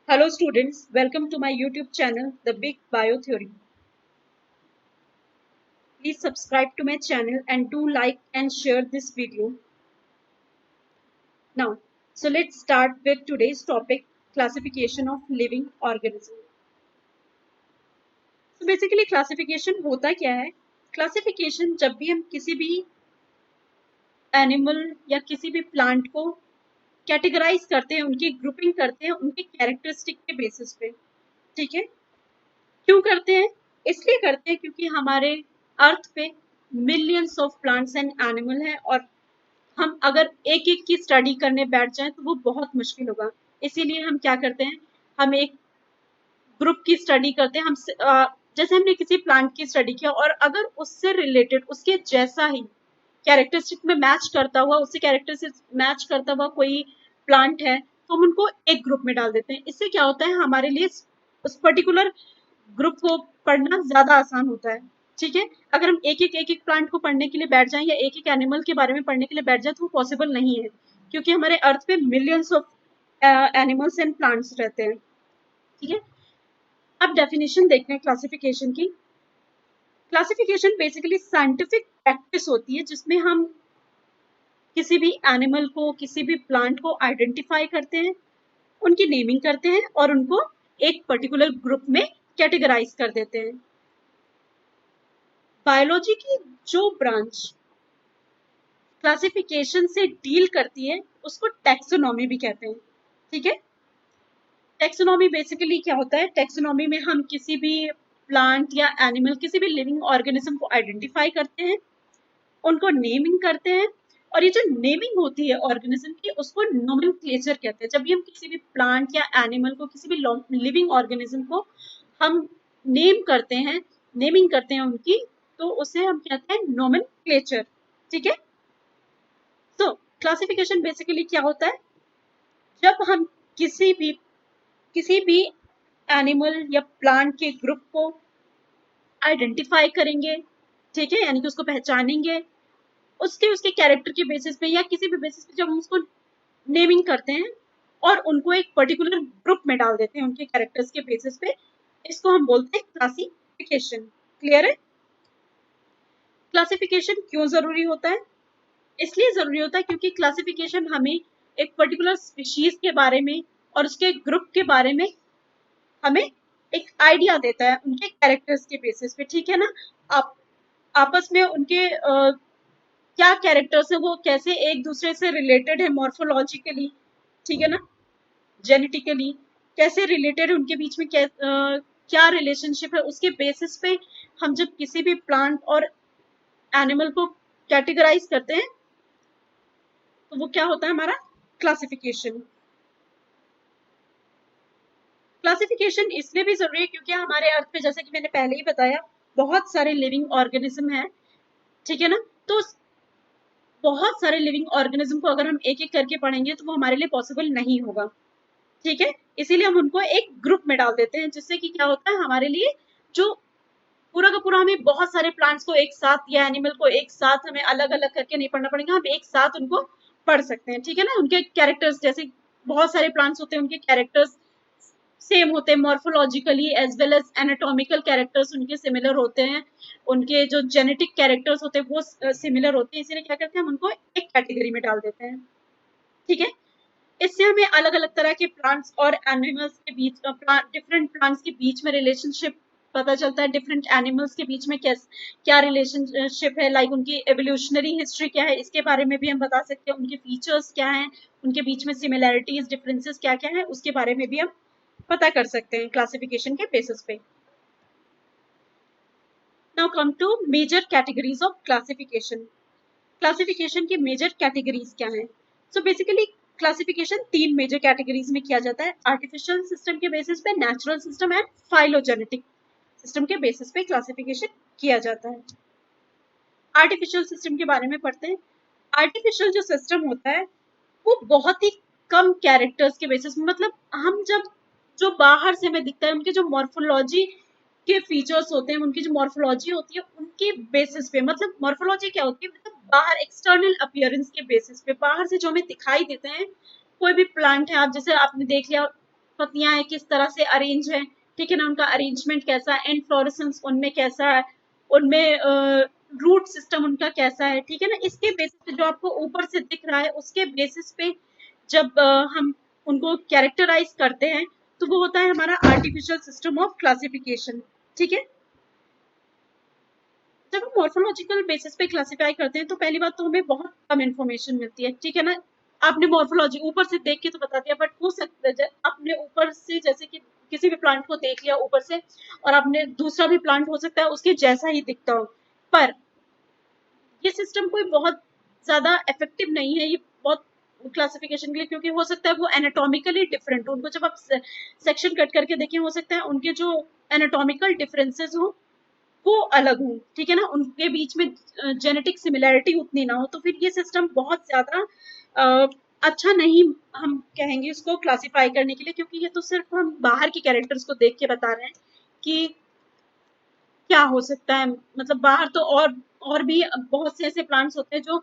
Hello students, welcome to my YouTube channel, The Big Bio Theory. Please subscribe to my channel and do like and share this video. Now, so let's start with today's topic, classification of living organism. So basically classification होता क्या है? Classification जब भी हम किसी भी animal या किसी भी प्लांट को कैटेगराइज करते हैं, उनकी ग्रुपिंग करते हैं उनके कैरेक्टरिस्टिक के बेसिस पे, ठीक है? क्यों करते हैं? इसलिए करते हैं क्योंकि हमारे अर्थ पे millions of plants and animal है और हम अगर एक एक की स्टडी करने बैठ जाएं तो वो बहुत मुश्किल होगा। इसीलिए हम क्या करते हैं, हम एक ग्रुप की स्टडी करते हैं। जैसे हमने किसी प्लांट की स्टडी किया और अगर उससे रिलेटेड उसके जैसा ही कैरेक्टरिस्टिक में मैच करता हुआ, उससे कैरेक्टरिस्टिक मैच करता हुआ कोई प्लांट है तो हम उनको एक ग्रुप में डाल देते हैं। इससे क्या होता है, हमारे लिए उस पर्टिकुलर ग्रुप को पढ़ना ज्यादा आसान होता है, ठीक है? अगर हम एक एक प्लांट को पढ़ने के लिए बैठ जाएं या एक एक एनिमल के बारे में पढ़ने के लिए बैठ जाए तो वो पॉसिबल नहीं है, क्योंकि हमारे अर्थ पे millions of animals and plants रहते हैं, ठीक है? अब डेफिनेशन देखते हैं क्लासिफिकेशन की। क्लासिफिकेशन बेसिकली साइंटिफिक प्रैक्टिस होती है जिसमें हम किसी भी एनिमल को, किसी भी प्लांट को आइडेंटिफाई करते हैं, उनकी नेमिंग करते हैं और उनको एक पर्टिकुलर ग्रुप में कैटेगराइज कर देते हैं। बायोलॉजी की जो ब्रांच क्लासिफिकेशन से डील करती है उसको टैक्सोनॉमी भी कहते हैं, ठीक है? टैक्सोनॉमी बेसिकली क्या होता है? टैक्सोनॉमी में हम किसी भी प्लांट या एनिमल, किसी भी लिविंग ऑर्गेनिज्म को आइडेंटिफाई करते हैं, उनको नेमिंग करते हैं और ये जो नेमिंग होती है ऑर्गेनिज्म की उसको नोमेनक्लेचर कहते हैं। जब भी हम किसी भी प्लांट या एनिमल को, किसी भी लिविंग ऑर्गेनिज्म को हम नेम करते हैं, नेमिंग करते हैं उनकी, तो उसे हम कहते हैं नोमेनक्लेचर, ठीक है? तो क्लासिफिकेशन बेसिकली क्या होता है? जब हम किसी भी एनिमल या प्लांट के ग्रुप को आइडेंटिफाई करेंगे, ठीक है, यानी कि उसको पहचानेंगे, उसके कैरेक्टर के बेसिस पे या किसी भी बेसिस पे जब हम उसको नेमिंग करते हैं और उनको एक पर्टिकुलर ग्रुप में डाल देते हैं उनके कैरेक्टर्स के बेसिस पे, इसको हम बोलते हैं क्लासिफिकेशन। क्लियर है? क्लासिफिकेशन क्यों जरूरी होता है? इसलिए जरूरी होता है क्योंकि क्लासिफिकेशन हमें एक पर्टिकुलर स्पीशीज के बारे में और उसके ग्रुप के बारे में हमें एक आइडिया देता है उनके कैरेक्टर्स के बेसिस पे, ठीक है ना? आप आपस में उनके क्या कैरेक्टर्स है, वो कैसे एक दूसरे से रिलेटेड है मॉर्फोलॉजिकली, ठीक है ना, जेनेटिकली कैसे रिलेटेड है, उनके बीच में क्या रिलेशनशिप है, उसके बेसिस पे हम जब किसी भी प्लांट और एनिमल को कैटेगराइज करते हैं तो वो क्या होता है, हमारा क्लासिफिकेशन। क्लासिफिकेशन इसलिए भी जरूरी है क्योंकि हमारे अर्थ पे, जैसे कि मैंने पहले ही बताया, बहुत सारे लिविंग ऑर्गेनिज्म है, ठीक है ना? तो बहुत सारे लिविंग ऑर्गेनिज्म को अगर हम एक एक करके पढ़ेंगे तो वो हमारे लिए पॉसिबल नहीं होगा, ठीक है? इसीलिए हम उनको एक ग्रुप में डाल देते हैं, जिससे कि क्या होता है, हमारे लिए जो पूरा का पूरा हमें बहुत सारे प्लांट्स को एक साथ या एनिमल को एक साथ हमें अलग अलग करके नहीं पढ़ना पड़ेगा, हम एक साथ उनको पढ़ सकते हैं, ठीक है ना? उनके कैरेक्टर्स, जैसे बहुत सारे प्लांट्स होते हैं उनके कैरेक्टर्स सेम होते हैं morphologically as well as anatomical characters उनके सिमिलर होते हैं, उनके जो जेनेटिक कैरेक्टर्स होते हैं वो सिमिलर होते हैं, इसीलिए क्या करते हैं, हम उनको एक कैटेगरी में डाल देते हैं, ठीक है? इससे हमें अलग अलग तरह के प्लांट्स और एनिमल्स के बीच, डिफरेंट प्लांट्स के बीच में रिलेशनशिप पता चलता है, डिफरेंट एनिमल्स के बीच में क्या रिलेशनशिप है, लाइक उनकी एवोल्यूशनरी हिस्ट्री क्या है, इसके बारे में भी हम बता सकते हैं, उनके फीचर्स क्या हैं, उनके बीच में सिमिलैरिटीज, डिफरेंसेस क्या क्या है, उसके बारे में भी हम पता कर सकते हैं क्लासिफिकेशन के बेसिस पे। Now come to major categories of classification. Classification की मेजर कैटेगरीज क्या हैं? सो बेसिकली क्लासिफिकेशन तीन मेजर कैटेगरीज में किया जाता है, आर्टिफिशियल सिस्टम के बेसिस पे, natural system and phylogenetic system के बेसिस पे क्लासिफिकेशन किया जाता है। आर्टिफिशियल सिस्टम के बारे में पढ़ते हैं। आर्टिफिशियल जो सिस्टम होता है वो बहुत ही कम कैरेक्टर्स के बेसिस में, मतलब हम जब जो बाहर से हमें दिखता है, उनके जो मॉर्फोलॉजी के फीचर्स होते हैं, उनकी जो मॉर्फोलॉजी होती है उनके बेसिस पे, मतलब मॉर्फोलॉजी क्या होती है, मतलब बाहर एक्सटर्नल अपीयरेंस के बेसिस पे, बाहर से जो हमें दिखाई देते हैं। कोई भी प्लांट है, आप जैसे आपने देख लिया पत्तियां हैं किस तरह से अरेंज है, ठीक है ना, उनका अरेंजमेंट कैसा है, इनफ्लोरेसेंस उनमें कैसा है, उनमें रूट सिस्टम उनका कैसा है, ठीक है ना। इसके बेसिस पे जो आपको ऊपर से दिख रहा है उसके बेसिस पे जब हम उनको कैरेक्टराइज करते हैं तो वो होता है हमारा आर्टिफिशियल सिस्टम ऑफ क्लासिफिकेशन, ठीक है। जब हम मॉर्फोलॉजिकल बेसिस पे क्लासिफाई करते हैं तो पहली बात तो हमें बहुत कम इंफॉर्मेशन मिलती है, ठीक है ना। आपने मॉर्फोलॉजी ऊपर से देख के तो बता दिया, बट हो सकता है आपने ऊपर से जैसे कि किसी भी प्लांट को देख लिया ऊपर से और आपने दूसरा भी प्लांट हो सकता है उसके जैसा ही दिखता हो, पर ये सिस्टम कोई बहुत ज्यादा इफेक्टिव नहीं है ये बहुत क्लासिफिकेशन के लिए, क्योंकि हो सकता है वो एनाटॉमिकली डिफरेंट हो। उनको जब आप सेक्शन कट करके देखें हो सकता है उनके जो एनाटॉमिकल डिफरेंसेस हो वो अलग हो, ठीक है ना, उनके बीच में जेनेटिक सिमिलैरिटी उतनी ना हो, तो फिर ये सिस्टम बहुत ज्यादा अच्छा नहीं हम कहेंगे इसको क्लासिफाई करने के लिए, क्योंकि ये तो सिर्फ हम बाहर के कैरेक्टर्स को देख के बता रहे हैं कि क्या हो सकता है। मतलब बाहर तो और भी बहुत से ऐसे प्लांट्स होते हैं जो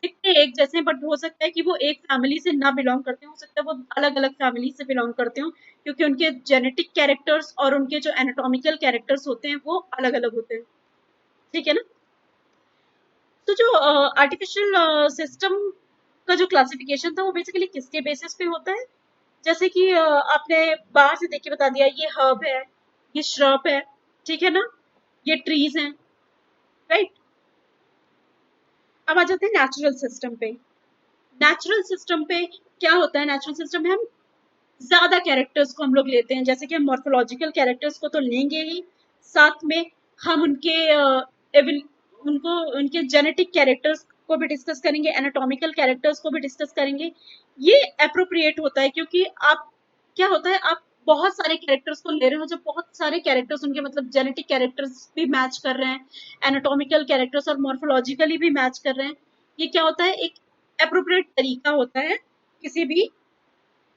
दिखते एक जैसे, बट हो सकता है कि वो एक फैमिली से ना बिलोंग करते हो सकता है वो अलग अलग फैमिली से बिलोंग करते हो, क्योंकि उनके जेनेटिक कैरेक्टर्स और उनके जो एनाटॉमिकल कैरेक्टर्स होते हैं वो अलग अलग होते हैं, ठीक है ना। तो जो आर्टिफिशियल सिस्टम का जो क्लासिफिकेशन था वो बेसिकली किसके बेसिस पे होता है, जैसे कि आपने बाहर से देख के बता दिया ये हर्ब है, ये श्रब है, ठीक है ना, ये ट्रीज हैं, राइट। अब आ जाते हैं नेचुरल सिस्टम पे। नेचुरल सिस्टम पे क्या होता है, नेचुरल सिस्टम में हम ज्यादा कैरेक्टर्स को हम लोग लेते हैं, जैसे कि हम मॉर्फोलॉजिकल कैरेक्टर्स को तो लेंगे ही, साथ में हम उनके उनको उनके जेनेटिक कैरेक्टर्स को भी डिस्कस करेंगे, एनाटॉमिकल कैरेक्टर्स को भी डिस्कस करेंगे। ये अप्रोप्रिएट होता है क्योंकि आप क्या होता है आप बहुत सारे कैरेक्टर्स को ले रहे हो, जब बहुत सारे कैरेक्टर्स उनके मतलब जेनेटिक कैरेक्टर्स भी मैच कर रहे हैं, एनाटॉमिकल कैरेक्टर्स और मॉर्फोलॉजिकली भी मैच कर रहे हैं, ये क्या होता है एक अप्रोप्रिएट तरीका होता है किसी भी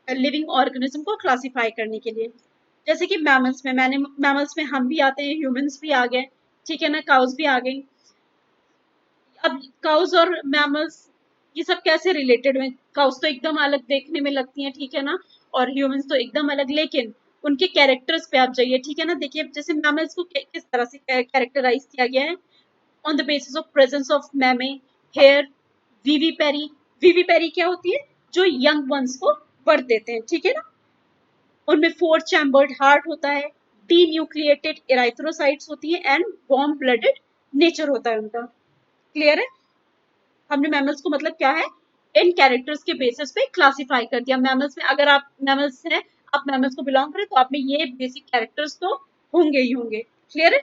लिविंग ऑर्गेनिज्म को क्लासिफाई करने के लिए। जैसे कि मैमल्स में हम भी आते हैं, ह्यूमंस भी आ गए, ठीक है ना, काउस भी आ गई। अब काउस और मैमल्स ये सब कैसे रिलेटेड हुए, काउस तो एकदम अलग देखने में लगती हैं, ठीक है ना, और ह्यूमंस तो एकदम अलग, लेकिन उनके कैरेक्टर्स पे आप जाइए, ठीक है ना। देखिए जैसे मैमल्स को किस तरह से कैरेक्टराइज किया गया है, on the basis of presence of mammae, hair, vivipary. Vivipary क्या होती है, जो यंग वंस को बर्थ देते हैं, ठीक है ना। उनमें 4 चैम्बर्ड हार्ट होता है, डीन्यूक्लिएटेड इराइथ्रोसाइट्स होती है एंड वार्म ब्लडेड नेचर होता है उनका। क्लियर है, हमने मैमल्स को मतलब क्या है इन कैरेक्टर्स के बेसिस पे क्लासिफाई कर दिया। मैमल्स में अगर आप मैमल्स हैं, आप मैमल्स को बिलोंग करें तो आप में ये बेसिक कैरेक्टर्स तो होंगे ही होंगे। क्लियर है।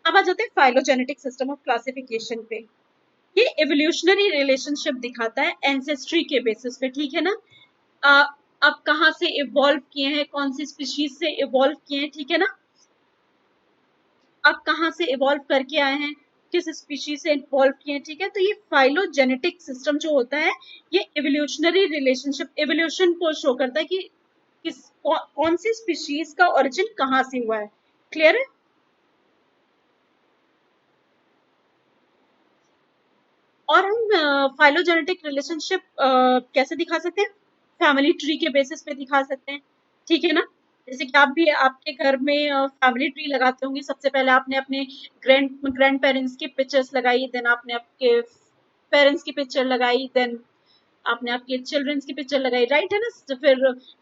अब आ जाते हैं फाइलोजेनेटिक सिस्टम ऑफ क्लासिफिकेशन पे। ये एवोल्यूशनरी रिलेशनशिप दिखाता है एंसेस्ट्री के बेसिस पे, ठीक है ना। आप कहाँ से इवॉल्व किए हैं, कौन सी स्पीशीज से इवॉल्व किए हैं, ठीक है ना, आप कहाँ से इवॉल्व करके आए हैं, किस स्पीशीज से इवॉल्व किए हैं, ठीक है। तो ये फाइलोजेनेटिक सिस्टम जो होता है ये एवोल्यूशनरी रिलेशनशिप, एवोल्यूशन को शो करता है कि कौन सी स्पीशीज का ओरिजिन कहाँ से हुआ है। क्लियर है। और हम फाइलोजेनेटिक रिलेशनशिप कैसे दिखा सकते हैं, फैमिली ट्री के बेसिस पे दिखा सकते हैं, ठीक है ना। जैसे कि आप भी आपके घर में फैमिली ट्री लगाते होंगे, सबसे पहले आपने अपने ग्रैंड पेरेंट्स की पिक्चर्स लगाई, देन आपने आपके पेरेंट्स की पिक्चर लगाई, देन आपने आपके चिल्ड्रंस की पिक्चर लगाई, राइट है ना, तो फिर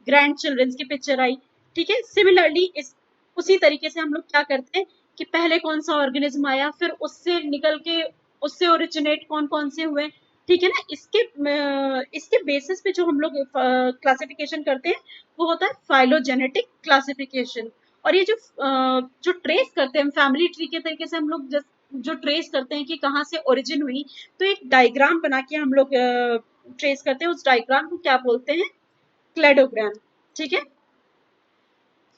ग्रैंड चिल्ड्रंस की पिक्चर आई, ठीक है। सिमिलरली इस उसी तरीके से हम लोग क्या करते हैं कि पहले कौन सा ऑर्गेनिज्म आया, फिर उससे निकल के उससे ओरिजिनेट कौन कौन से हुए, ठीक है ना। इसके बेसिस पे जो हम लोग क्लासिफिकेशन करते हैं वो होता है फाइलोजेनेटिक क्लासिफिकेशन। और ये जो ट्रेस करते हैं फैमिली ट्री के तरीके से हम लोग जो ट्रेस करते हैं कि कहाँ से ओरिजिन हुई, तो एक डायग्राम बना के हम लोग ट्रेस करते हैं, उस डायग्राम को क्या बोलते हैं, क्लेडोग्राम, ठीक है।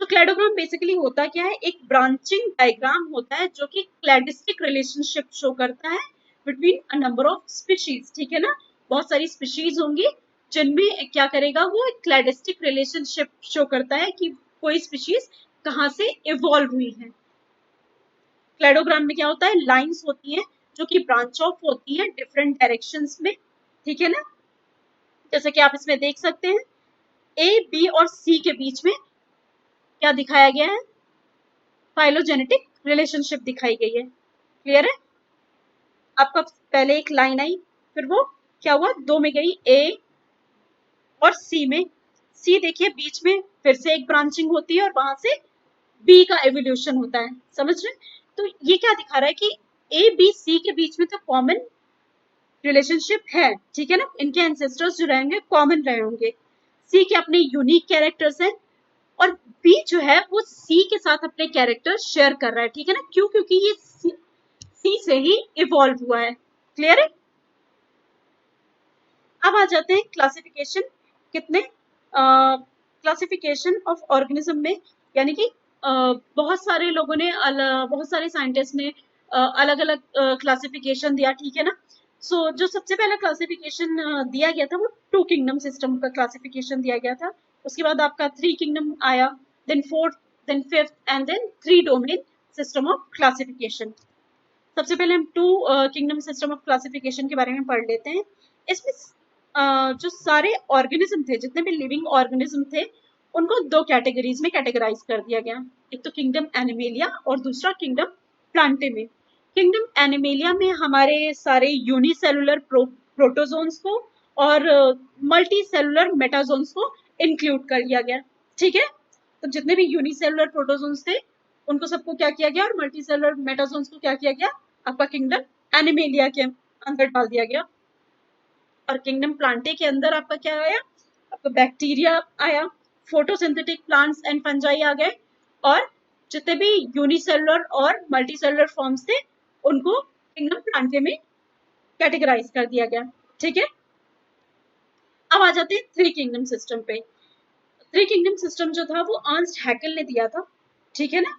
तो क्लेडोग्राम बेसिकली होता क्या है, एक ब्रांचिंग डायग्राम होता है जो कि क्लैडिस्टिक रिलेशनशिप शो करता है between a number of species, ठीक है ना। बहुत सारी स्पीशीज होंगी जिनमें क्या करेगा वो एक क्लैडिस्टिक रिलेशनशिप शो करता है कि कोई स्पीशीज कहाँ से इवॉल्व हुई है। क्लेडोग्राम में क्या होता है, लाइंस होती हैं जो कि ब्रांच ऑफ होती है डिफरेंट डायरेक्शंस में, ठीक है ना। जैसे कि आप इसमें देख सकते हैं ए, बी और सी के बीच में क्या दिखाया गया है, फाइलोजेनेटिक रिलेशनशिप दिखाई गई है। क्लियर है? आपका पहले एक लाइन आई, फिर वो क्या हुआ, दो में गई, ए और सी में। सी देखिए बीच में फिर से एक ब्रांचिंग होती है और वहां से बी का एवोल्यूशन होता है। समझ रहे? तो ये क्या दिखा रहा है कि ए बी सी के बीच में तो कॉमन रिलेशनशिप है, ठीक है ना, इनके एंसेस्टर्स जो रहेंगे कॉमन रहे होंगे। सी के अपने यूनिक कैरेक्टर्स हैं और बी जो है वो सी के साथ अपने कैरेक्टर शेयर कर रहा है, ठीक है ना, क्यों, क्योंकि ये सी से ही इवॉल्व हुआ है। क्लियर है? अब आ जाते हैं क्लासिफिकेशन, कितने क्लासिफिकेशन ऑफ ऑर्गेनिज्म में, यानी कि बहुत सारे लोगों ने बहुत सारे साइंटिस्ट ने अलग अलग क्लासिफिकेशन दिया, ठीक है ना। सो जो सबसे पहला क्लासिफिकेशन दिया गया था वो टू किंगडम सिस्टम का क्लासिफिकेशन दिया गया था। उसके बाद आपका थ्री किंगडम आया, then fourth, then fifth and then three domain system of classification. सबसे पहले हम two kingdom system of classification के बारे में पढ़ लेते हैं। इसमें जो सारे ऑर्गेनिज्म थे, जितने भी लिविंग ऑर्गेनिज्म थे, उनको दो कैटेगरीज में कैटेगराइज कर दिया गया। एक तो किंगडम एनिमेलिया और दूसरा किंगडम प्लांटे में। किंगडम एनिमेलिया में हमारे सारे यूनिसेलुलर प्रोटोजोन्स को और मल्टी सेलुलर मेटाजोन्स को इंक्लूड कर लिया गया, ठीक है। तो जितने भी यूनिसेलुलर प्रोटोजोन्स थे उनको सबको क्या किया गया और मल्टी सेलुलर मेटाजोन्स को क्या किया गया, आपका किंगडम एनिमेलिया के अंदर डाल दिया गया। और किंगडम प्लांटे के अंदर आपका क्या आया, आपका बैक्टीरिया आया, फोटोसिंथेटिक प्लांट्स एंड फंजाई आ गए, और जितने भी यूनिसेलुलर और मल्टीसेलुलर फॉर्म्स थे उनको किंगडम प्लांटे में कैटेगराइज कर दिया गया, ठीक है। अब आ जाते हैं थ्री किंगडम सिस्टम पे। थ्री किंगडम सिस्टम जो था वो अर्नस्ट हैकेल ने दिया था, ठीक है ना।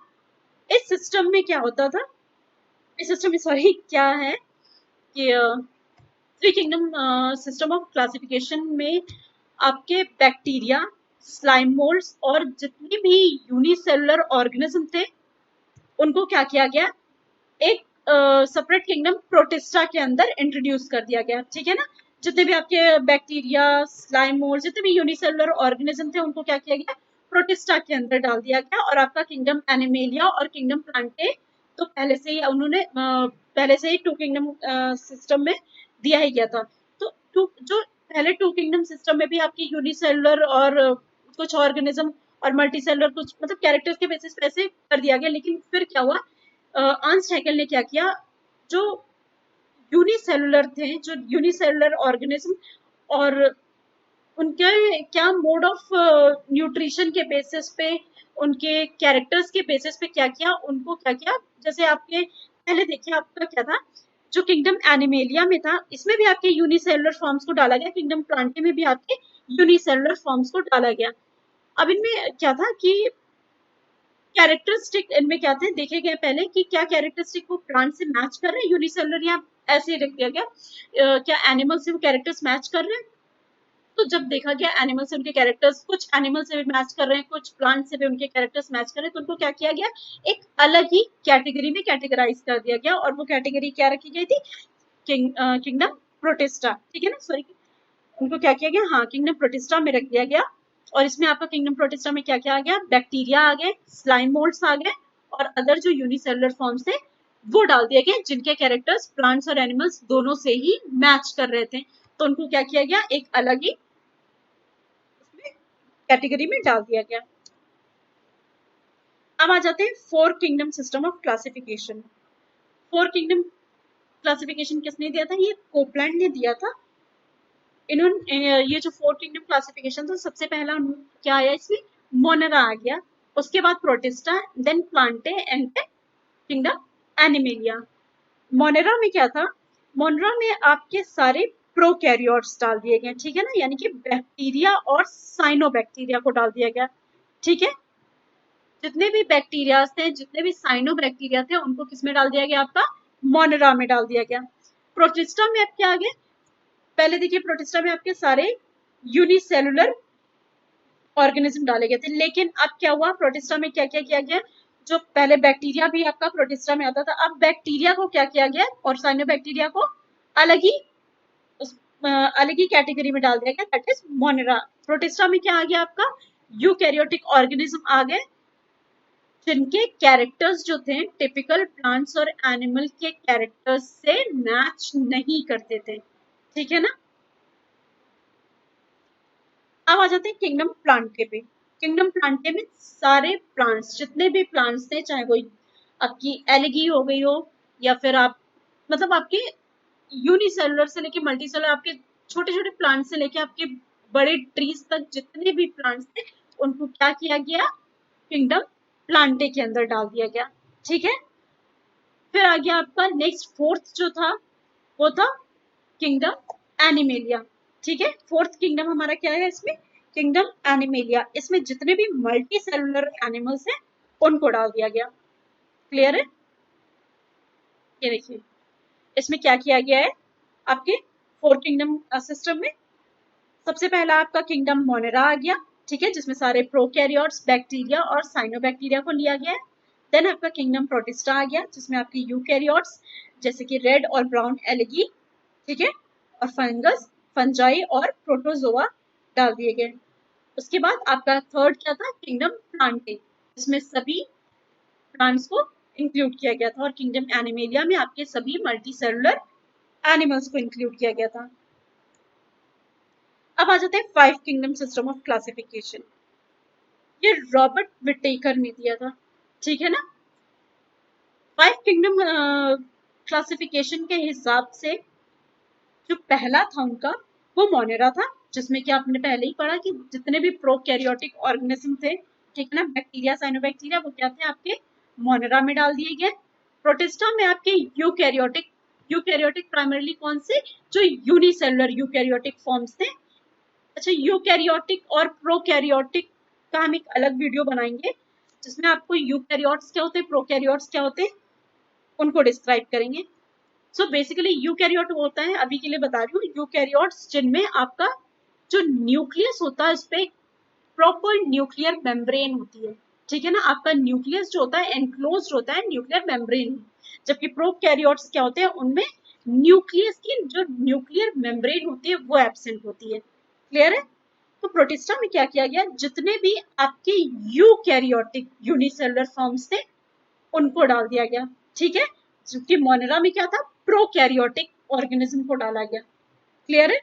इस सिस्टम में क्या होता था, इस सिस्टम में सॉरी क्या है कि three kingdom system of classification में आपके बैक्टीरिया, स्लाइम मोल्ड्स और जितनी भी यूनिसेलुलर ऑर्गेनिज्म थे उनको क्या किया गया, एक सेपरेट किंगडम प्रोटिस्टा के अंदर इंट्रोड्यूस कर दिया गया, ठीक है ना। जितने भी आपके बैक्टीरिया, स्लाइम मोल्ड, जितने भी यूनिसेलुलर ऑर्गेनिज्म थे उनको क्या किया गया, प्रोटिस्टा के अंदर डाल दिया गया। और आपका किंगडम एनिमेलिया और किंगडम प्लांटे तो पहले से ही उन्होंने पहले से ही टू किंगडम सिस्टम में दिया ही गया था। तो जो पहले टू किंगडम सिस्टम में भी आपकी यूनिसेलुलर और कुछ ऑर्गेनिज्म और मल्टीसेलुलर कुछ मतलब कैरेक्टर्स के बेसिस पे ऐसे कर दिया गया, लेकिन फिर क्या हुआ, अर्नस्ट हैकेल ने क्या किया, जो यूनिसेलुलर थे, जो यूनिसेलुलर ऑर्गेनिज्म और उनके क्या मोड ऑफ न्यूट्रिशन के बेसिस पे, उनके कैरेक्टर्स के बेसिस पे क्या किया, उनको क्या किया, जैसे आपके पहले देखिए आपका क्या था, जो किंगडम एनिमेलिया में था इसमें भी आपके यूनिसेलुलर फॉर्म्स को डाला गया, किंगडम प्लांटे में भी आपके यूनिसेलुलर फॉर्म्स को डाला गया। अब इनमें क्या था कि कैरेक्टरिस्टिक इनमें क्या थे देखे गए पहले कि क्या कैरेक्टरिस्टिक वो प्लांट से मैच कर रहे हैं, यूनिसेलुलर या ऐसे रख दिया गया क्या एनिमल से वो कैरेक्टर्स मैच कर रहे हैं। तो जब देखा गया एनिमल से उनके कैरेक्टर्स, कुछ एनिमल से भी मैच कर रहे हैं, कुछ प्लांट से भी उनके कैरेक्टर्स मैच कर रहे हैं, तो उनको क्या किया गया, एक अलग ही कैटेगरी में कैटेगराइज कर दिया गया। और वो कैटेगरी क्या रखी गई थी, किंगडम प्रोटिस्टा, ठीक है ना, सॉरी उनको क्या किया गया, हाँ किंगडम प्रोटिस्टा में रख दिया गया। और इसमें आपका किंगडम प्रोटिस्टा में क्या क्या आ गया, बैक्टीरिया आ गए, स्लाइम मोल्ड्स आ गए, और अदर जो यूनिसेलुलर फॉर्म्स थे वो डाल दिए गए, जिनके कैरेक्टर्स प्लांट्स और एनिमल्स दोनों से ही मैच कर रहे थे। तो उनको क्या किया गया, एक अलग ही कैटेगरी में डाल दिया गया। अब आ जाते हैं four kingdom system of classification. Four kingdom classification किसने दिया था, ये कोपलैंड ने दिया था। इन्होंने ये जो फोर किंगडम क्लासिफिकेशन था, सबसे पहला क्या आया इसमें, मोनेरा आ गया, उसके बाद Protista, then Plantae and kingdom Animalia. Monera में क्या था, मोनेरा में आपके सारे प्रोकैरियोट्स डाल दिए गए, ठीक है ना, यानी कि बैक्टीरिया और साइनोबैक्टीरिया को डाल दिया गया, ठीक है। जितने भी बैक्टीरिया थे, जितने भी साइनोबैक्टीरिया थे, उनको किसमें डाल दिया गया, आपका मोनेरा में डाल दिया गया। प्रोटिस्टा में आप क्या आ गए, पहले देखिए प्रोटिस्टा में आपके सारे यूनिसेलुलर ऑर्गेनिज्म डाले गए थे, लेकिन अब क्या हुआ, प्रोटिस्टा में क्या क्या किया गया, जो पहले बैक्टीरिया भी आपका प्रोटिस्टा में आता था, अब बैक्टीरिया को क्या किया गया और साइनोबैक्टीरिया को अलग ही अलग ही कैटेगरी में डाल दिया गया, दैट इज मोनेरा। प्रोटिस्टा में क्या आ गया आपका, यूकैरियोटिक ऑर्गेनिज्म आ गए जिनके कैरेक्टर्स जो थे टिपिकल प्लांट्स और एनिमल के कैरेक्टर्स से मैच नहीं करते थे, ठीक है ना। अब आ जाते हैं किंगडम प्लांटे पे। किंगडम प्लांटे में सारे प्लांट्स, जितने भी प्लांट्स थे, चाहे कोई आपकी एलगी हो गई हो या फिर आप मतलब आपके यूनिसेलुलर से लेके मल्टी सेलुलर, आपके छोटे छोटे प्लांट से लेके आपके बड़े ट्रीज तक जितने भी प्लांट्स थे उनको क्या किया गया, किंगडम प्लांटे के अंदर डाल दिया गया, ठीक है। फिर आ गया आपका नेक्स्ट फोर्थ जो था वो था किंगडम एनिमेलिया, ठीक है। फोर्थ किंगडम हमारा क्या है इसमें, किंगडम एनिमेलिया। इसमें जितने भी मल्टी सेलुलर एनिमल्स हैं उनको डाल दिया गया, क्लियर है। ये देखिए इसमें क्या किया गया है आपके फोर किंगडम सिस्टम में। सबसे पहला आपका किंगडम मोनेरा आ गया, ठीक है, जिसमें सारे प्रोकैरियोट्स, बैक्टीरिया और साइनोबैक्टीरिया को लिया गया है। देन आपका किंगडम प्रोटिस्टा आ गया, जिसमें आपके यूकैरियोट्स जैसे कि रेड और ब्राउन एलगी, ठीक है, और फंगस, फंजाई और प्रोटोजोआ डाल दिए गए। उसके बाद आपका थर्ड क्या था, किंगडम प्लांटे, जिसमें सभी प्लांट्स को इंक्लूड किया गया था, और किंगडम एनिमेलिया में आपके सभी मल्टी सेलुलर एनिमल्स को इंक्लूड किया गया था। अब आ जाते हैं five kingdom system of classification. ये रॉबर्ट विटेकर ने दिया था, ठीक है ना। फाइव किंगडम क्लासिफिकेशन के हिसाब से जो पहला था उनका वो मोनेरा था, जिसमें कि आपने पहले ही पढ़ा कि जितने भी प्रोकैरियोटिक ऑर्गेनिज्म थे, ठीक है ना, बैक्टीरिया साइनोबैक्टीरिया, वो क्या थे आपके मोनेरा में डाल दिए गए। प्रोटिस्टा में आपके यूकैरियोटिक, यूकैरियोटिक प्राइमरीली कौन से, जो यूनिसेलुलर यूकैरियोटिक फॉर्म्स थे। अच्छा, यूकैरियोटिक और प्रोकैरियोटिक का हम एक अलग वीडियो बनाएंगे जिसमें आपको यूकैरियोट्स क्या होते हैं, प्रोकैरियोट्स क्या होते हैं, उनको डिस्क्राइब करेंगे। सो बेसिकली यूकैरियोट होता है, अभी के लिए बता रही हूँ, यूकैरियोट्स जिनमें आपका जो न्यूक्लियस होता है उस पर प्रॉपर न्यूक्लियर मेम्ब्रेन होती है, ठीक है ना। आपका न्यूक्लियस जो होता है एनक्लोज होता है न्यूक्लियर मेम्ब्रेन, जबकि प्रोकैरियोट्स क्या होते हैं, उनमें न्यूक्लियस की जो न्यूक्लियर मेम्ब्रेन होती है वो एब्सेंट होती है, क्लियर है। तो प्रोटिस्टा में क्या किया गया, जितने भी आपके यूकैरियोटिक यूनिसेलुलर फॉर्म्स थे उनको डाल दिया गया, ठीक है, जबकि मोनेरा में क्या था, प्रोकैरियोटिक ऑर्गेनिज्म को डाला गया, क्लियर है।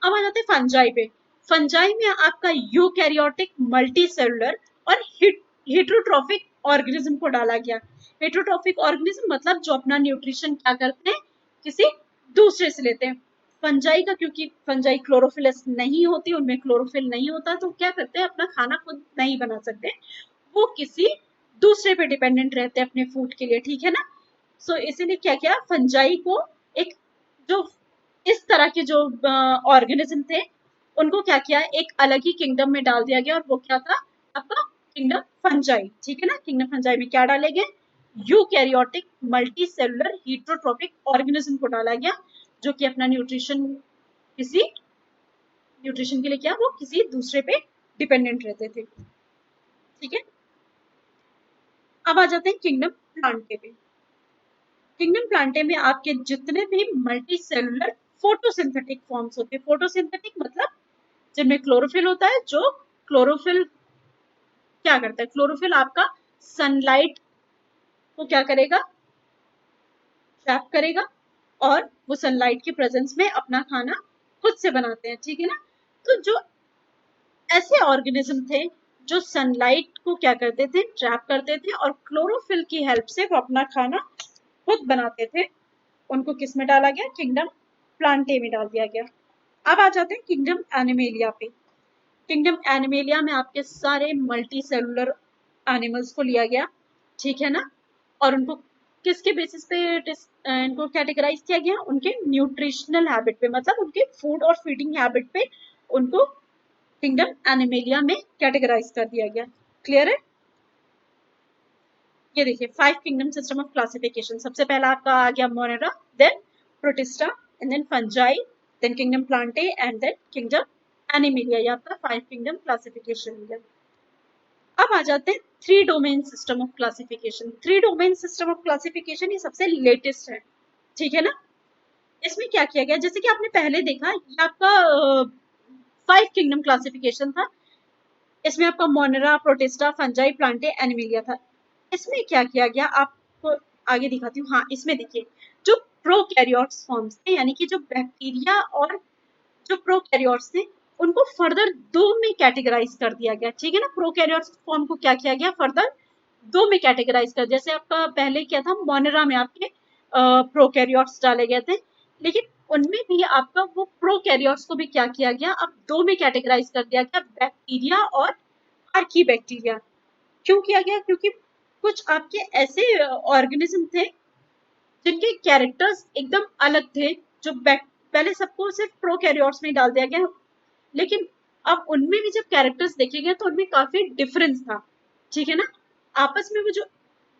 अब आ जाते हैं फंजाई पे। फंजाई में आपका यूकैरियोटिक, मल्टी सेलुलर और हेटरोट्रॉफिक ऑर्गेनिज्म को डाला गया। हेटरोट्रॉफिक ऑर्गेनिज्म मतलब जो अपना न्यूट्रिशन क्या करते हैं, किसी दूसरे से लेते हैं। फंजाई का, क्योंकि फंजाई क्लोरोफिलस नहीं होती, उनमें क्लोरोफिल नहीं होता, तो क्या करते हैं, अपना खाना खुद नहीं बना सकते, वो किसी दूसरे पे डिपेंडेंट रहते हैं अपने फूड के लिए, ठीक है ना। सो इसीलिए क्या किया, फंजाई को एक जो इस तरह के जो ऑर्गेनिज्म थे उनको क्या किया, एक अलग ही किंगडम में डाल दिया गया, और वो क्या था आपका किंगडम फंजाई, ठीक है ना। किंगडम फंजाई में क्या डाले गए, eukaryotic, multi cellular, heterotrophic organism को डाला गया, जो कि अपना न्यूट्रिशन के लिए क्या, वो किसी दूसरे पे डिपेंडेंट रहते थे, ठीक है। अब आ जाते हैं किंगडम प्लांटे पे। किंगडम प्लांटे में आपके जितने भी मल्टी सेलुलर फोटोसिंथेटिक फॉर्म्स होते हैं, फोटोसिंथेटिक मतलब जिनमें क्लोरोफिल होता है, जो क्लोरोफिल क्या करता है, क्लोरोफिल आपका सनलाइट को क्या करेगा, ट्रैप करेगा, और वो सनलाइट के प्रेजेंस में अपना खाना खुद से बनाते हैं, ठीक है ना। तो जो ऐसे ऑर्गेनिज्म थे जो सनलाइट को क्या करते थे, ट्रैप करते थे, और क्लोरोफिल की हेल्प से वो अपना खाना खुद बनाते थे, उनको किस में डाला गया, किंगडम प्लांटे में डाल दिया गया। अब आ जाते हैं किंगडम एनिमेलिया पे। किंगडम एनिमेलिया में आपके सारे मल्टी सेलुलर एनिमल्स को लिया गया, ठीक है ना, और उनको किसके बेसिस पे इनको कैटेगराइज किया गया, उनके न्यूट्रिशनल हैबिट पे, मतलब उनके फूड और फीडिंग हैबिट पे उनको किंगडम एनिमेलिया में कैटेगराइज कर दिया गया, क्लियर है। ये देखिए five kingdom system of classification. सबसे पहला आपका आ गया Monera, then Protista, and then Fungi, then kingdom Plantae, and then kingdom Animalia. ये आपका फाइव किंगडम क्लासिफिकेशन है। अब आ जाते हैं three domain system of classification. Three domain system of classification ये सबसे लेटेस्ट है, ठीक है ना। इसमें क्या किया गया, जैसे कि आपने पहले देखा, ये आपका 5 किंगडम क्लासिफिकेशन था। इसमें आपका Monera, protista, fungi, Plantae, Animalia था। इसमें क्या किया गया, आपको आगे दिखाती हूँ। हाँ, इसमें देखिए, जो प्रोकैरियोट्स फॉर्म्स थे, यानी कि जो बैक्टीरिया और जो प्रोकैरियोट्स थे, उनको फर्दर 2 में कैटेगराइज कर दिया गया। ठीक है ना, प्रोकैरियोट्स फॉर्म को क्या किया गया, फर्दर 2 में कैटेगराइज कर, जैसे आपका पहले क्या था, मोनेरा में आपके प्रोकैरियोट्स डाले गए थे, लेकिन उनमें भी आपका वो प्रोकैरियोट्स को भी क्या किया गया, अब 2 में कैटेगराइज कर दिया गया, बैक्टीरिया और आर्की बैक्टीरिया। क्यों किया गया, क्योंकि कुछ आपके ऐसे ऑर्गेनिज्म थे जिनके कैरेक्टर्स एकदम अलग थे, जो पहले सबको सिर्फ प्रोकैरियोट्स में डाल दिया गया, लेकिन अब उनमें भी जब कैरेक्टर्स देखे गए तो उनमें काफी डिफरेंस था। ठीक है ना, आपस में वो जो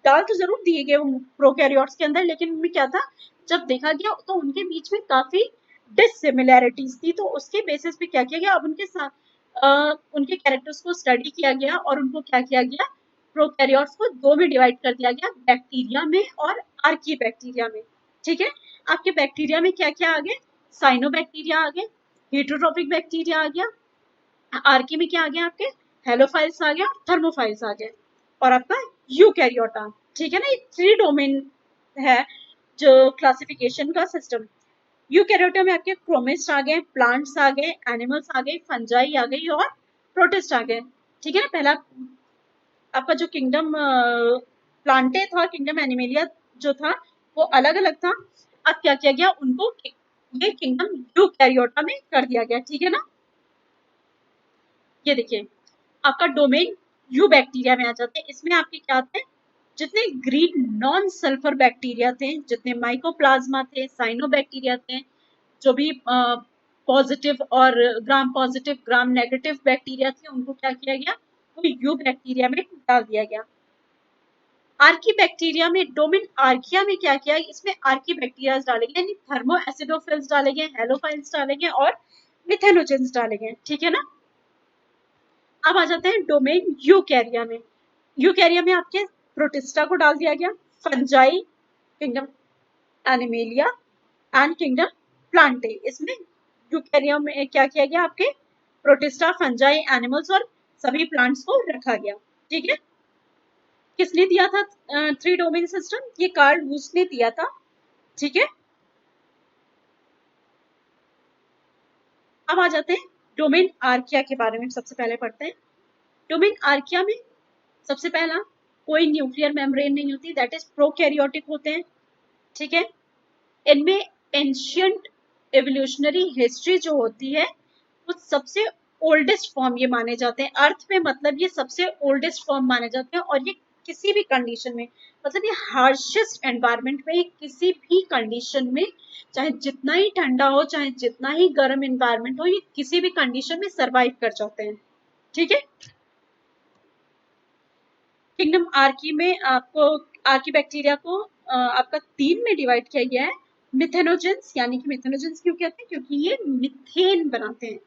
डाल तो जरूर दिए गए वो प्रोकैरियोट्स के अंदर, लेकिन उनमें क्या था, जब देखा गया तो उनके बीच में काफी डिसिमिलैरिटीज थी, तो उसके बेसिस पे क्या किया गया, अब उनके साथ उनके कैरेक्टर्स को स्टडी किया गया और उनको क्या किया गया, प्रोकैरियोट्स को 2 में डिवाइड कर दिया गया, बैक्टीरिया में और आर्की बैक्टीरिया में। ठीक है, आपके बैक्टीरिया में क्या क्या आ गए, साइनोबैक्टीरिया आ गए, हेटरोट्रॉपिक बैक्टीरिया आ गया, आर्की में क्या आ गया, आपके हेलोफाइल्स आ गया, थर्मोफाइल्स आ गए, और आपका यूकैरियोटा। ठीक है ना, ये 3 डोमेन है जो क्लासिफिकेशन का सिस्टम। यूकैरियोटा में आपके क्रोमिस्ट आ गए, प्लांट्स आ गए, एनिमल्स आ गए, फंजाई आ गई और प्रोटिस्ट आ गए। ठीक है ना, पहला आपका जो किंगडम प्लांटे था, किंगडम एनिमेलिया जो था, वो अलग अलग था। अब क्या किया गया, उनको ये किंगडम यूकैरियोटा में कर दिया गया। ठीक है ना, ये देखिए, आपका डोमेन यू बैक्टीरिया में आ जाते हैं। इसमें आपके क्या आते हैं, जितने ग्रीन नॉन सल्फर बैक्टीरिया थे, जितने माइकोप्लाज्मा थे, साइनोबैक्टीरिया थे, जो भी पॉजिटिव और gram positive gram negative bacteria थे, उनको क्या किया गया, वो यू बैक्टीरिया में डाल दिया गया। आर्की बैक्टीरिया में, डोमेन आर्किया में क्या किया, इसमें आर्की बैक्टीरिया डाले गए, यानी थर्मो एसिडोफिल्स डाले गए, हेलोफाइल्स डाले गए और मिथेनोजेंस डाले गए। ठीक है ना, अब आ जाते हैं डोमेन यूकैरिया में। यूकैरिया में आपके प्रोटिस्टा को डाल दिया गया, fungi, kingdom animalia and kingdom Plantae. इसमें यूकैरिया में क्या किया गया, आपके प्रोटिस्टा, फंजाई, एनिमल्स और सभी प्लांट्स को रखा गया। ठीक है, किसने दिया था 3 डोमेन सिस्टम, ये कार्ल वुश ने दिया था। ठीक है, अब आ जाते हैं डोमेन आर्किया के बारे में, सबसे पहले पढ़ते हैं। डोमेन आर्किया में सबसे पहला, कोई न्यूक्लियर मेम्ब्रेन नहीं होती, दैट इज प्रोकैरियोटिक होते हैं। ठीक है, इनमें एंशियंट एवोल्यूशनरी हिस्ट्री जो होती है, वो सबसे ओल्डेस्ट फॉर्म ये माने जाते हैं अर्थ में, मतलब ये सबसे ओल्डेस्ट फॉर्म माने जाते हैं, और ये किसी भी कंडीशन में, मतलब ये हार्शेस्ट एनवायरनमेंट में, किसी भी कंडीशन में, चाहे जितना ही ठंडा हो, चाहे जितना ही गर्म एनवायरनमेंट हो, ये किसी भी कंडीशन में सरवाइव कर जाते हैं। ठीक है, किंगडम आर्की में आपको, आर्की बैक्टीरिया को आपका 3 में डिवाइड किया गया है। मिथेनोजेंस, यानी कि मिथेनोजेंस क्यों कहते हैं, क्योंकि ये मिथेन बनाते हैं,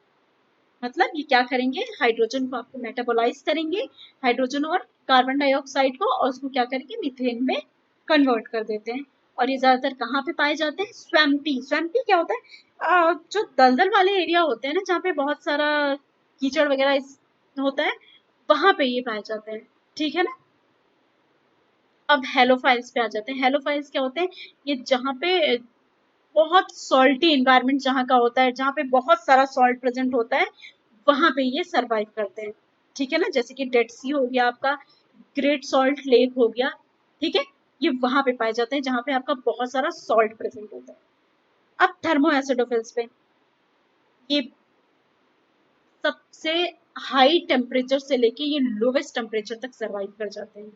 मतलब ये क्या करेंगे, हाइड्रोजन को आपको मेटाबोलाइज करेंगे, हाइड्रोजन और कार्बन डाइऑक्साइड को, और उसको क्या करेंगे, मीथेन में कन्वर्ट कर देते हैं। और ये ज्यादातर कहाँ पे पाए जाते हैं, स्वैम्पी। स्वैम्पी क्या होता है, जो दलदल वाले एरिया होते हैं ना, जहाँ पे बहुत सारा कीचड़ वगैरह होता है, वहां पे ये पाए जाते हैं। ठीक है ना, अब हेलोफाइल्स पे आ जाते हैं। हेलोफाइल्स क्या होते हैं, ये जहाँ पे बहुत सॉल्टी इन्वायरमेंट जहाँ का होता है, जहाँ पे बहुत सारा सॉल्ट प्रेजेंट होता है, वहां पे ये सरवाइव करते हैं। ठीक है ना, जैसे कि डेड सी हो गया आपका, ग्रेट सॉल्ट लेक हो गया। ठीक है, ये वहां पे पाए जाते हैं जहाँ पे आपका बहुत सारा सॉल्ट प्रेजेंट होता है। अब थर्मो एसिडोफिल्स पे, ये सबसे हाई टेम्परेचर से लेके ये लोवेस्ट टेम्परेचर तक सरवाइव कर जाते हैं,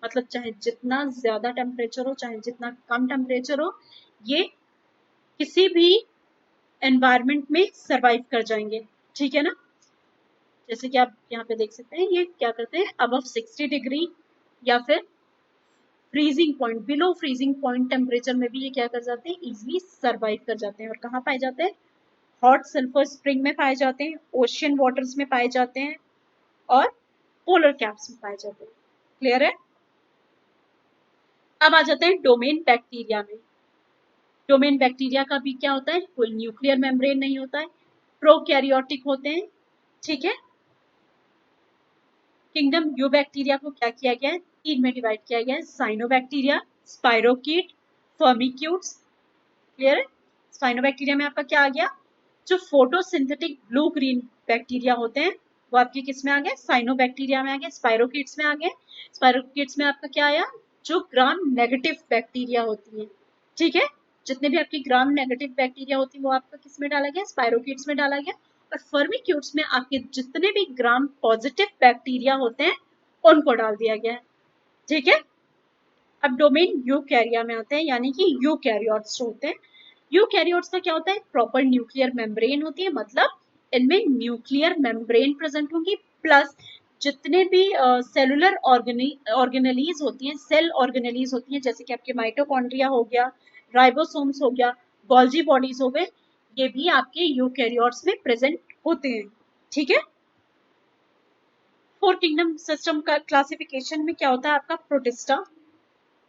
मतलब चाहे जितना ज्यादा टेम्परेचर हो, चाहे जितना कम टेम्परेचर हो, ये किसी भी एनवायरनमेंट में सरवाइव कर जाएंगे। ठीक है ना, जैसे कि आप यहाँ पे देख सकते हैं, ये क्या करते हैं, अबव 60 डिग्री या फिर freezing point, below freezing point temperature में भी ये क्या कर जाते हैं, इजिली सर्वाइव कर जाते हैं। और कहाँ पाए जाते हैं, हॉट सल्फर स्प्रिंग में पाए जाते हैं, ओशियन वाटर्स में पाए जाते हैं, और पोलर कैप्स में पाए जाते हैं। क्लियर है, अब आ जाते हैं डोमेन बैक्टीरिया में। डोमेन बैक्टीरिया का भी क्या होता है, कोई न्यूक्लियर मेम्ब्रेन नहीं होता है, प्रोकैरियोटिक होते हैं, ठीक है। किंगडम यू बैक्टीरिया को क्या किया गया है, तीन में डिवाइड किया गया है, साइनोबैक्टीरिया, स्पाइरोकीट, फर्मिक्यूट्स, क्लियर है। साइनोबैक्टीरिया में आपका क्या आ गया, जो फोटोसिंथेटिक ब्लू ग्रीन बैक्टीरिया होते हैं वो आपके किस में आ गए, साइनोबैक्टीरिया में आ गए। स्पाइरोकीट्स में आ गए, स्पाइरोकीट्स में आपका क्या आया, जो ग्राम नेगेटिव बैक्टीरिया होती है, ठीक है। जितने भी आपकी ग्राम नेगेटिव बैक्टीरिया होती है वो आपका किस में डाला गया, स्पाइरोकीट्स में डाला गया। और फर्मिक्यूट्स में आपके जितने भी ग्राम पॉजिटिव बैक्टीरिया होते हैं उनको डाल दिया गया है, ठीक है। अब डोमेन यूकैरिया में आते हैं, यानी कि यूकैरियोट्स होते हैं। यूकैरियोट्स का क्या होता है, प्रॉपर न्यूक्लियर मेम्ब्रेन होती है, मतलब इनमें न्यूक्लियर मेम्ब्रेन प्रेजेंट होगी, प्लस जितने भी सेलुलर ऑर्गेनेलीज होती हैं, सेल ऑर्गेनेलीज होती हैं, जैसे कि आपके माइटोकॉन्ड्रिया हो गया, राइबोसोम्स हो गया, गोल्जी बॉडीज हो गए, ये भी आपके यूकैरियोट्स में प्रेजेंट होते हैं, ठीक है। फोर किंगडम सिस्टम का क्लासिफिकेशन में क्या होता है आपका, प्रोटिस्टा,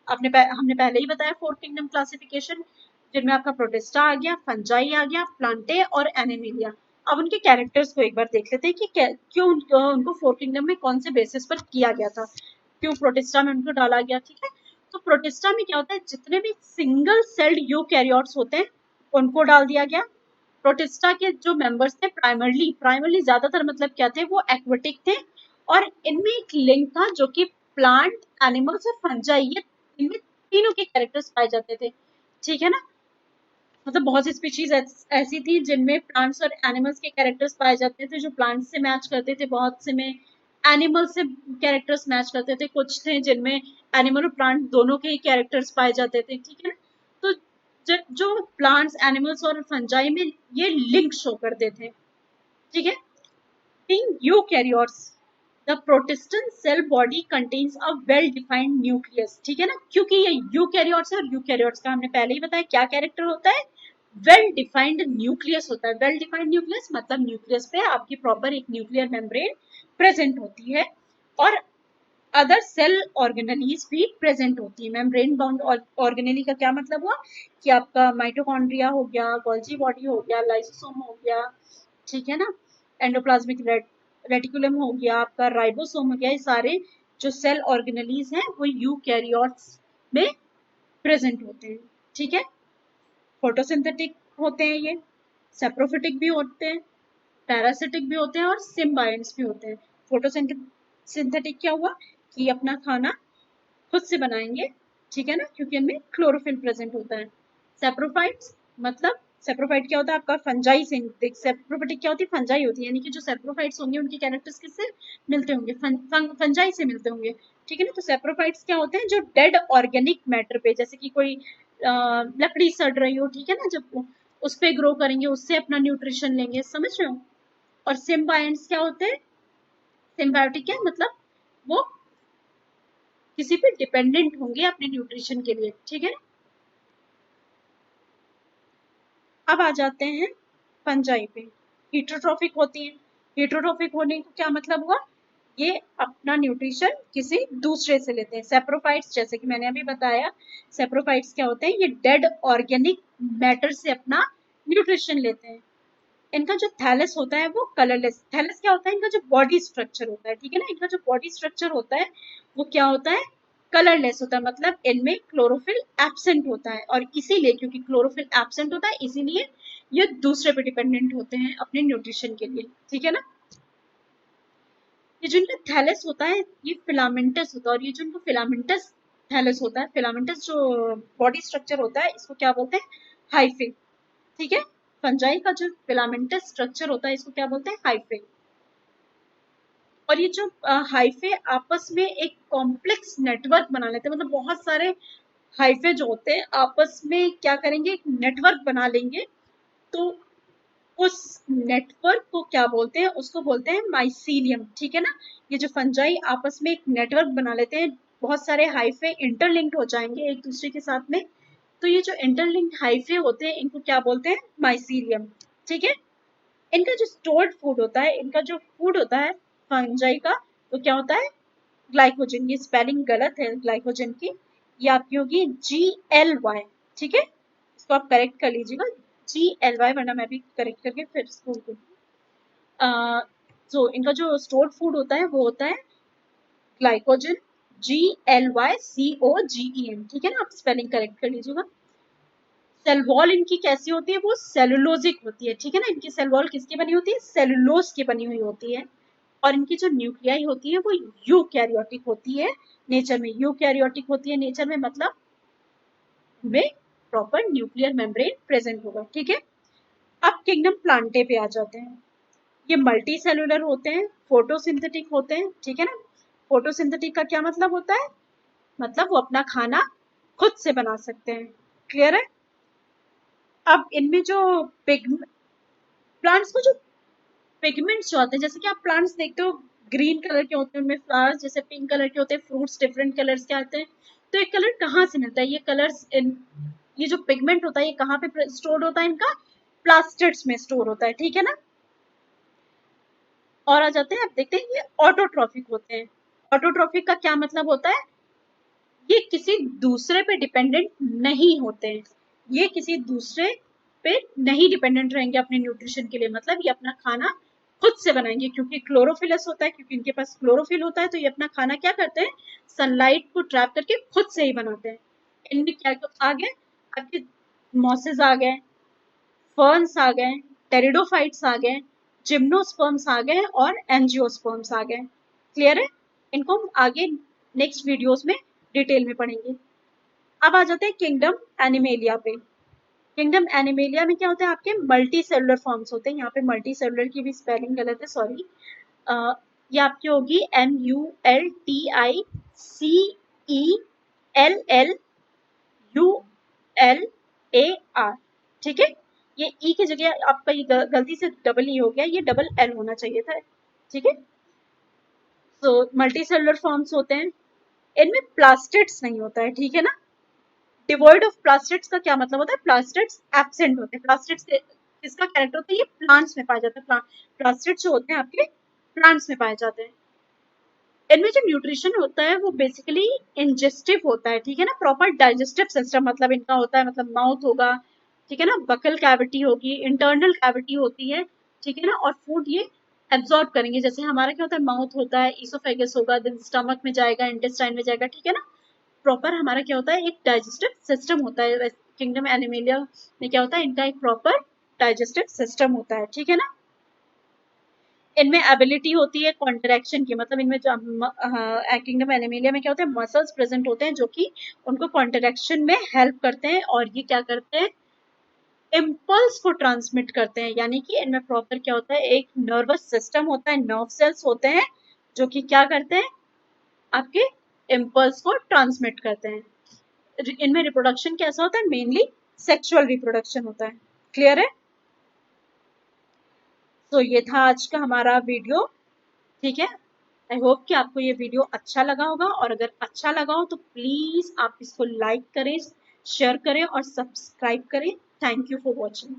हमने पहले ही बताया फोर किंगडम क्लासिफिकेशन, जिनमें आपका प्रोटिस्टा आ गया, फंजाई आ गया, प्लांटे और एनिमिलिया। अब उनके कैरेक्टर्स को एक बार देख लेते हैं कि क्यों उनको फोर किंगडम में कौन से बेसिस पर किया गया था, क्यों प्रोटिस्टा में उनको डाला गया, ठीक है। तो प्रोटिस्टा में क्या होता है, जितने भी सिंगल सेल्ड यूकैरियोट्स होते हैं उनको डाल दिया गया। प्रोटिस्टा के जो मेंबर्स थे प्राइमरली ज्यादातर मतलब क्या थे, वो एक्वेटिक थे, और इनमें एक लिंक था जो कि प्लांट, एनिमल्स और फंजाई, ये इनमें तीनों के कैरेक्टर्स पाए जाते थे, ठीक है ना। मतलब बहुत सी स्पीशीज ऐसी थी जिनमें प्लांट्स और एनिमल्स के कैरेक्टर्स पाए जाते थे, जो प्लांट्स से मैच करते थे, बहुत से में एनिमल्स से कैरेक्टर्स मैच करते थे, कुछ थे जिनमें एनिमल और प्लांट दोनों के ही कैरेक्टर्स पाए जाते थे, ठीक है ना। तो जो प्लांट्स, एनिमल्स और फंजाई में ये लिंक शो करते थे, ठीक है। In eukaryotes the protistan cell body contains a well defined nucleus, ठीक है ना, क्योंकि ये यूकैरियोट्स है, और यूकैरियोट्स का हमने पहले ही बताया क्या कैरेक्टर होता है, वेल डिफाइंड न्यूक्लियस होता है। वेल डिफाइंड न्यूक्लियस मतलब न्यूक्लियस पे आपकी प्रॉपर एक न्यूक्लियर मेम्ब्रेन प्रेजेंट होती है, और अदर सेल ऑर्गेनेलीज भी प्रेजेंट होती है। मेम्ब्रेन बाउंड ऑर्गेनेली का क्या मतलब हुआ, कि आपका माइटोकॉन्ड्रिया हो गया, गोल्जी बॉडी हो गया, लाइसोसोम हो गया, ठीक है ना, एंडोप्लाज्मिक रेटिकुलम हो गया, आपका राइबोसोम हो गया, ये सारे जो सेल ऑर्गेनेलीज हैं वो यूकैरियोट्स में प्रेजेंट होते हैं, ठीक है। फोटोसिंथेटिक होते हैं ये, सेप्रोफिटिक भी होते हैं, पैरासिटिक भी होते हैं, और सिम्बायंट्स भी होते हैं। फोटोसिंथेटिक क्या हुआ, कि अपना खाना खुद से बनाएंगे, ठीक है ना, क्योंकि इनमें क्लोरोफिल प्रेजेंट होता है। सेप्रोफाइट्स मतलब, सेप्रोफाइट क्या होता है आपका, फंजाई से, सेप्रोफिटिक क्या होती है, फंजाई होती है, यानी कि जो सेप्रोफाइट्स होंगे उनके कैरेक्टर्स किससे मिलते होंगे, फंजाई से मिलते होंगे, ठीक है ना। तो सेप्रोफाइट्स क्या होते हैं, जो डेड ऑर्गेनिक मैटर पे, जैसे कि कोई लकड़ी सड़ रही हो, ठीक है ना, जब उस पे ग्रो करेंगे, उससे अपना न्यूट्रिशन लेंगे, समझ रहे हो। और सिम्बायंट्स क्या होते हैं, सिम्बायोटिक क्या मतलब, वो किसी पे डिपेंडेंट होंगे अपने न्यूट्रिशन के लिए, ठीक है। अब आ जाते हैं फंजाई पे, हीटरोट्रोफिक होती है। हीटरोट्रोफिक होने का क्या मतलब हुआ, ये अपना न्यूट्रिशन किसी दूसरे से लेते हैं। सेप्रोफाइट्स जैसे कि मैंने अभी बताया, सेप्रोफाइट्स क्या होते हैं, ये डेड ऑर्गेनिक मैटर से अपना न्यूट्रिशन लेते हैं। इनका जो थैलस होता है वो कलरलेस, थैलस क्या होता है, इनका जो बॉडी स्ट्रक्चर होता है, ठीक है ना, इनका जो बॉडी स्ट्रक्चर होता है वो क्या होता है, कलरलेस होता है, मतलब इनमें क्लोरोफिल एब्सेंट होता है, और इसीलिए क्योंकि क्लोरोफिल एब्सेंट होता है इसीलिए ये दूसरे पे डिपेंडेंट होते हैं अपने न्यूट्रिशन के लिए, ठीक है ना। ये जो इनका थैलस होता है ये फिलामेंटस होता है, और ये जो इनका फिलामेंटस थैलस होता है, फिलामेंटस जो बॉडी स्ट्रक्चर होता है इसको क्या बोलते हैं, हाइफे, ठीक है। फंजाई का जो फिलामेंटस स्ट्रक्चर होता है इसको क्या बोलते हैं, हाइफे। और ये जो हाइफे आपस में एक कॉम्प्लेक्स नेटवर्क बना लेते हैं, मतलब बहुत सारे हाइफे जो होते हैं आपस में क्या करेंगे, एक नेटवर्क बना लेंगे, तो उस नेटवर्क को क्या बोलते हैं, उसको बोलते हैं माइसीलियम, ठीक है ना। ये जो फंजाई आपस में एक नेटवर्क बना लेते हैं, बहुत सारे हाइफे इंटरलिंक्ड हो जाएंगे एक दूसरे के साथ में, तो ये जो इंटरलिंक्ड हाइफे होते हैं इनको क्या बोलते हैं, माइसीलियम, ठीक है। इनका जो स्टोर्ड फूड होता है, इनका जो फूड होता है फंजाई का, तो क्या होता है, ग्लाइकोजन, ये स्पेलिंग गलत है ग्लाइकोजन की, ये आपकी होगी GLY, ठीक है। इसको आप करेक्ट कर लीजिएगा, GLY, वरना मैं भी करेक्ट करके फिर इसको तो इनका जो स्टोर्ड फूड होता है वो होता है ग्लाइकोजन, GLYCOGEN, ठीक है ना, आप स्पेलिंग करेक्ट कर लीजिएगा। सेल वॉल इनकी कैसी होती है, वो सेलुलोजिक होती है, ठीक है ना, इनकी सेल वॉल किसकी बनी होती है, सेलुलोज की बनी हुई होती है। और इनकी जो न्यूक्लियाई होती है वो यूकैरियोटिक होती है नेचर में, यूकैरियोटिक होती है नेचर में, मतलब में प्रॉपर न्यूक्लियर मेम्ब्रेन प्रेजेंट होगा, ठीक है। अब किंगडम प्लांटे पे आ जाते हैं। ये मल्टी सेलुलर होते हैं, फोटोसिंथेटिक होते हैं, ठीक है ना। फोटोसिंथेटिक का क्या मतलब होता है, मतलब वो अपना खाना खुद से बना सकते हैं, क्लियर है। अब इनमें जो प्लांट्स को जो पिगमेंट्स जो आते हैं, जैसे कि आप प्लांट्स देखते हो ग्रीन कलर के होते हैं, उनमें फ्लावर्स जैसे पिंक कलर के होते हैं, फ्रूट्स डिफरेंट कलर्स के आते हैं, तो ये कलर कहाँ से मिलता है, ये कलर्स ये जो पिगमेंट होता है ये कहाँ पे स्टोर होता है, इनका प्लास्टिड्स में स्टोर होता है, ठीक है ना। और आ जाते हैं, आप देखते हैं ये ऑटोट्रॉफिक होते हैं। ऑटोट्रॉफिक का क्या मतलब होता है, ये किसी दूसरे पे डिपेंडेंट नहीं होते हैं, ये किसी दूसरे पे नहीं डिपेंडेंट रहेंगे अपने न्यूट्रिशन के लिए, मतलब ये अपना खाना खुद से बनाएंगे, क्योंकि क्लोरोफिलस होता है, क्योंकि इनके पास क्लोरोफिल होता है, तो ये अपना खाना क्या करते हैं, सनलाइट को ट्रैप करके खुद से ही बनाते हैं। इनमें क्या आ गए, आपके मॉसेस आ गए, फर्न्स आ गए, टेरिडोफाइट्स आ गए, जिम्नोस्पर्म्स आ गए और एंजियोस्पर्म्स आ गए, क्लियर है। इनको हम आगे नेक्स्ट वीडियोस में डिटेल में पढ़ेंगे। अब आ जाते हैं किंगडम एनिमेलिया पे। किंगडम एनिमेलिया में क्या होता है, आपके मल्टी सेलुलर फॉर्म्स होते हैं, यहाँ पे मल्टी सेलुलर की भी स्पेलिंग गलत है, सॉरी। ये आपकी होगी MULTICELLULAR, ठीक है। ये ई की जगह आपका ये गलती से डबल ई हो गया, ये डबल एल होना चाहिए था, ठीक है। तो मल्टी सेलुलर फॉर्म्स होते हैं, इनमें प्लास्टिड्स नहीं होता है, ठीक है ना। डिवॉइड ऑफ प्लास्टिड्स का क्या मतलब होता है, प्लास्टिड्स एब्सेंट होते हैं। प्लास्टिड्स किसका कैरेक्टर होता है, ये प्लांट्स में पाए जाते हैं, प्लास्टिड्स जो होते हैं आपके प्लांट्स में पाए जाते हैं। इनमें जो न्यूट्रिशन होता है वो बेसिकली इंजेस्टिव होता है, ठीक है ना, प्रॉपर डाइजेस्टिव सिस्टम मतलब इनका होता है, मतलब माउथ होगा, ठीक है ना, बकल कैविटी होगी, इंटरनल कैविटी होती है, ठीक है ना, और फूड ये एब्जॉर्ब करेंगे, जैसे हमारा क्या होता है, माउथ होता है, इसोफेगस होगा, देन स्टमक में जाएगा, इंटेस्टाइन में जाएगा, ठीक है ना। प्रॉपर हमारा क्या होता है, एक डाइजेस्टिव सिस्टम होता है। किंगडम एनिमेलिया में क्या होता है, इनका एक प्रॉपर डाइजेस्टिव सिस्टम होता है, ठीक है ना। इनमें एबिलिटी होती है कॉन्ट्रैक्शन की, मतलब इनमें जो किंगडम एनिमेलिया में क्या होता है, मसल्स प्रेजेंट होते हैं जो कि उनको कॉन्ट्रैक्शन में हेल्प करते हैं, और ये क्या करते हैं, इम्पल्स को ट्रांसमिट करते हैं, यानी कि इनमें प्रॉपर क्या होता है, एक नर्वस सिस्टम होता है, नर्व सेल्स होते हैं जो कि क्या करते हैं, आपके इम्पल्स को ट्रांसमिट करते हैं। इनमें रिप्रोडक्शन कैसा होता है, मेनली सेक्सुअल रिप्रोडक्शन होता है, क्लियर है। तो ये था आज का हमारा वीडियो, ठीक है। आई होप कि आपको ये वीडियो अच्छा लगा होगा, और अगर अच्छा लगा हो तो प्लीज आप इसको लाइक करें, शेयर करें और सब्सक्राइब करें। Thank you for watching.